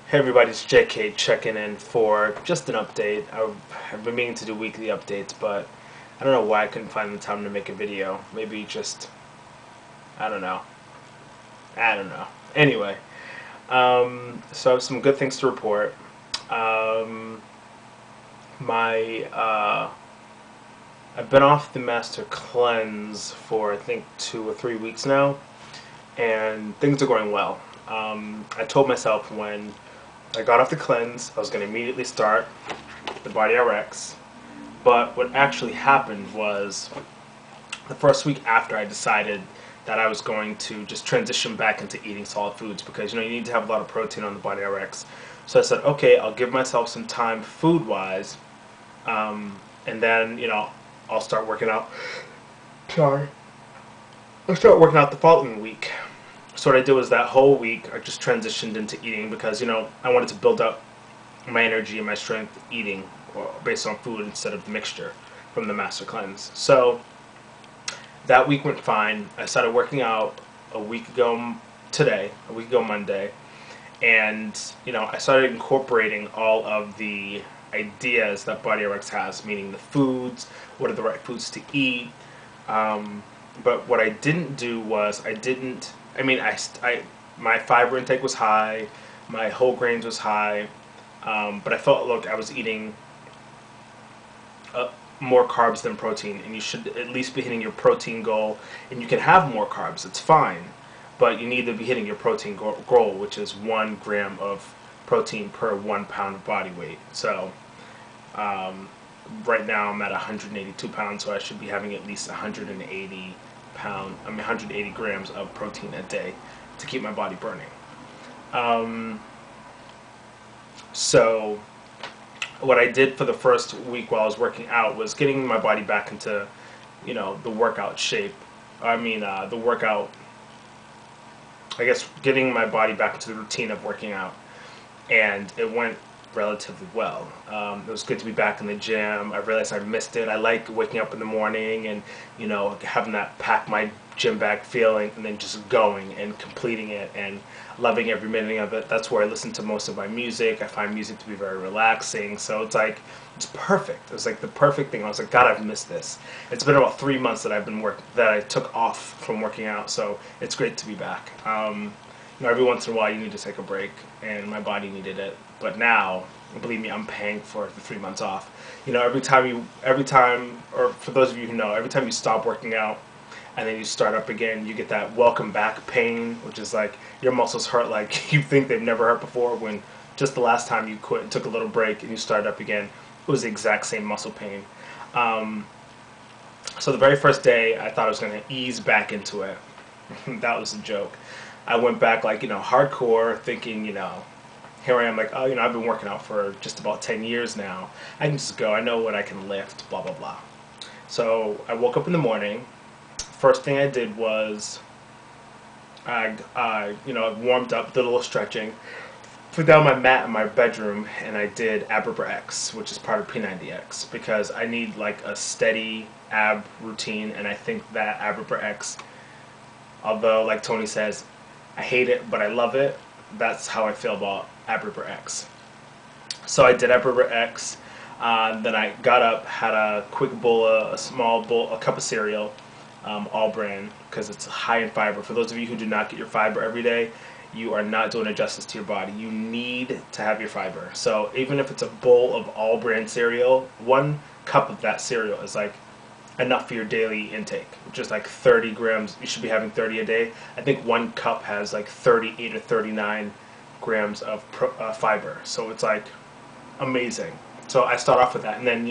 Hey everybody, it's JK checking in for just an update. I've been meaning to do weekly updates, but I don't know why I couldn't find the time to make a video. Maybe just, I don't know. I don't know. Anyway, so I have some good things to report. Um, my, I've been off the Master Cleanse for I think 2 or 3 weeks now, and things are going well. I told myself when I got off the cleanse, I was going to immediately start the Body RX. But what actually happened was the first week after I decided that I was going to just transition back into eating solid foods because you need to have a lot of protein on the Body RX. So I said, okay, I'll give myself some time food wise, and then I'll start working out. Sorry, I'll start working out the following week. So what I did was that whole week I just transitioned into eating because I wanted to build up my energy and my strength eating based on food instead of the mixture from the Master Cleanse. So that week went fine. I started working out a week ago today, a week ago Monday, and I started incorporating all of the ideas that BodyRx has, meaning the foods, what are the right foods to eat. But what I didn't do was my fiber intake was high, my whole grains was high, but I felt I was eating more carbs than protein, and you should at least be hitting your protein goal. And you can have more carbs; it's fine, but you need to be hitting your protein goal, which is 1 gram of protein per 1 pound of body weight. So right now I'm at 182 pounds, so I should be having at least 180 grams of protein a day to keep my body burning. So what I did for the first week while I was working out was getting my body back into, the workout shape. The workout, I guess, getting my body back into the routine of working out. And it went relatively well. It was good to be back in the gym. I realized I missed it. I like waking up in the morning and, having that pack my gym bag feeling and then just going and completing it and loving every minute of it. That's where I listen to most of my music. I find music to be very relaxing. So it's perfect. It was like the perfect thing. I was like, God, I've missed this. It's been about 3 months that that I took off from working out. So it's great to be back. Every once in a while you need to take a break, and my body needed it. But now, believe me, I'm paying for the 3 months off. Every time, or for those of you who know, every time you stop working out and then you start up again, you get that welcome back pain, which is like your muscles hurt like you think they've never hurt before when just the last time you quit and took a little break and you started up again, it was the exact same muscle pain. So the very first day, I thought I was going to ease back into it. That was a joke. I went back hardcore, thinking, here I am like, oh, I've been working out for just about 10 years now. I can just go. I know what I can lift, blah, blah, blah. So I woke up in the morning. First thing I did was I warmed up, did a little stretching, put down my mat in my bedroom, and I did AbRipper X, which is part of P90X, because I need like a steady ab routine, and I think that AbRipper X, although like Tony says, I hate it, but I love it. That's how I feel about AbRipper X. So I did AbRipper X. Then I got up, had a quick bowl, a small bowl, a cup of cereal, all brand, because it's high in fiber. For those of you who do not get your fiber every day, you are not doing it justice to your body. You need to have your fiber. So even if it's a bowl of all brand cereal, 1 cup of that cereal is like enough for your daily intake, which is like 30 grams. You should be having 30 a day. I think 1 cup has like 38 or 39 grams of fiber. So it's like amazing. So I start off with that, and then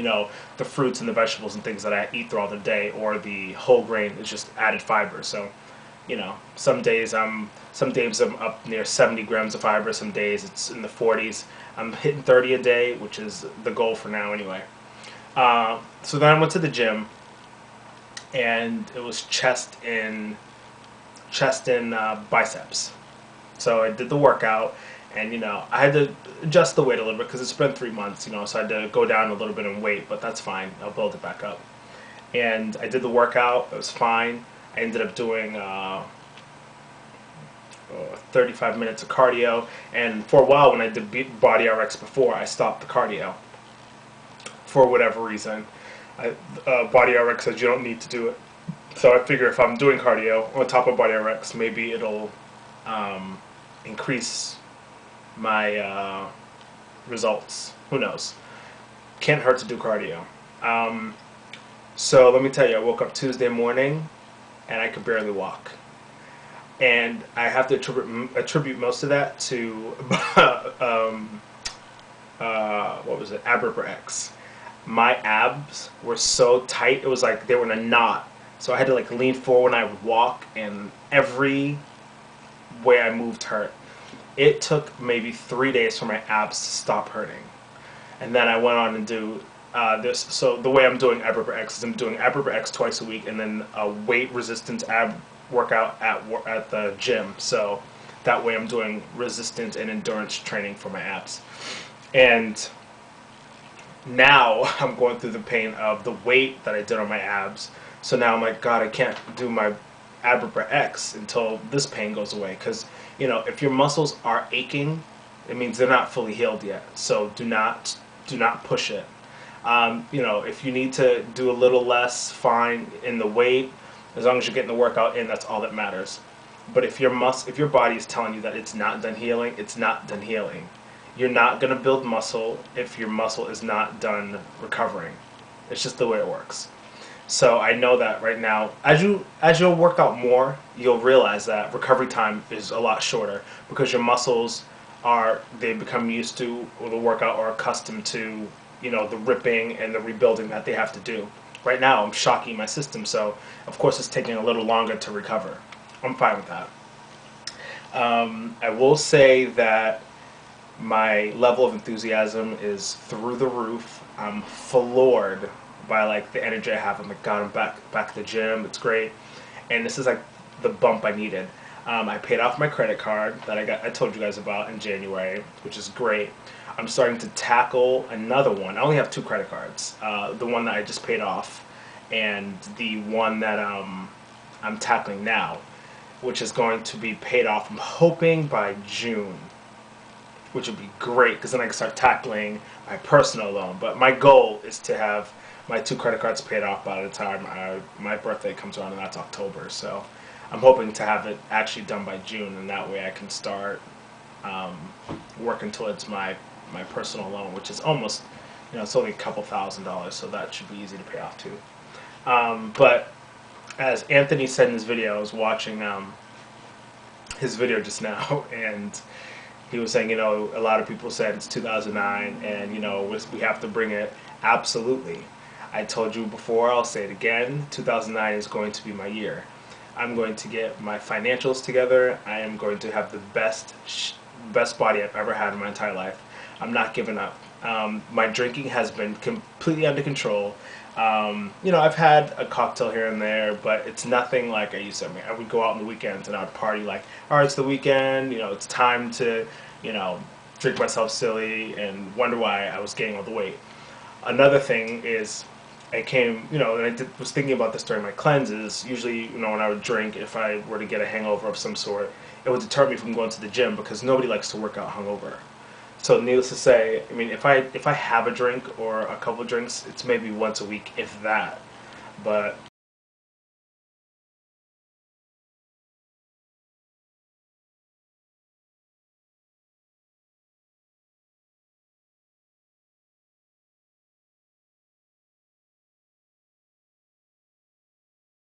the fruits and the vegetables and things that I eat throughout the day, or the whole grain is just added fiber. So some days I'm up near 70 grams of fiber. Some days it's in the 40s. I'm hitting 30 a day, which is the goal for now anyway. So then I went to the gym, and it was chest and biceps. So I did the workout, and I had to adjust the weight a little bit because it's been 3 months, so I had to go down a little bit in weight, but that's fine. I'll build it back up. And I did the workout. It was fine. I ended up doing 35 minutes of cardio. And for a while, when I did Body RX before, I stopped the cardio for whatever reason. Body RX says you don't need to do it. So I figure if I'm doing cardio on top of Body RX, maybe it'll increase my results. Who knows? Can't hurt to do cardio. So let me tell you, I woke up Tuesday morning and I could barely walk. And I have to attribute most of that to what was it? AbRipper X. My abs were so tight, it was like they were in a knot. So I had to like lean forward when I would walk, and every way I moved hurt. It took maybe 3 days for my abs to stop hurting. And then I went on and do this. So the way I'm doing AbRipper X is I'm doing AbRipper X twice a week, and then a weight resistance ab workout at the gym. So that way I'm doing resistance and endurance training for my abs. And now I'm going through the pain of the weight that I did on my abs. So now I'm like, God, I can't do my AbRipper X until this pain goes away. Because, you know, if your muscles are aching, it means they're not fully healed yet. So do not push it. You know, if you need to do a little less, fine, in the weight, as long as you're getting the workout in, that's all that matters. But if your body is telling you that it's not done healing, it's not done healing. You're not going to build muscle if your muscle is not done recovering. It's just the way it works. So I know that right now, as you'll work out more, you'll realize that recovery time is a lot shorter because your muscles they become used to the workout or accustomed to, you know, the ripping and the rebuilding that they have to do. Right now, I'm shocking my system, so of course it's taking a little longer to recover. I'm fine with that. I will say that my level of enthusiasm is through the roof. I'm floored by like the energy I have. I'm like, God, I'm back at the gym. It's great, and this is like the bump I needed. I paid off my credit card that I told you guys about in January, which is great. I'm starting to tackle another one. I only have 2 credit cards. The one that I just paid off, and the one that I'm tackling now, which is going to be paid off, I'm hoping, by June, which would be great because then I can start tackling my personal loan. But my goal is to have my 2 credit cards paid off by the time my birthday comes around, and that's October. So I'm hoping to have it actually done by June, and that way I can start working towards my personal loan, which is almost, you know, it's only a couple $1,000s, so that should be easy to pay off too. But as Anthony said in his video, I was watching his video just now, and he was saying, you know, a lot of people said it's 2009 and, you know, we have to bring it. Absolutely. I told you before, I'll say it again, 2009 is going to be my year. I'm going to get my financials together. I am going to have the best body I've ever had in my entire life. I'm not giving up. My drinking has been completely under control. You know, I've had a cocktail here and there, but it's nothing like I used to. I mean, I would go out on the weekends and I'd party like, all right, it's the weekend, you know, it's time to, you know, drink myself silly and wonder why I was gaining all the weight. Another thing is I came, you know, and was thinking about this during my cleanses. Usually, you know, when I would drink, if I were to get a hangover of some sort, it would deter me from going to the gym because nobody likes to work out hungover. So needless to say, I mean, if I have a drink or a couple of drinks, it's maybe once a week, if that. But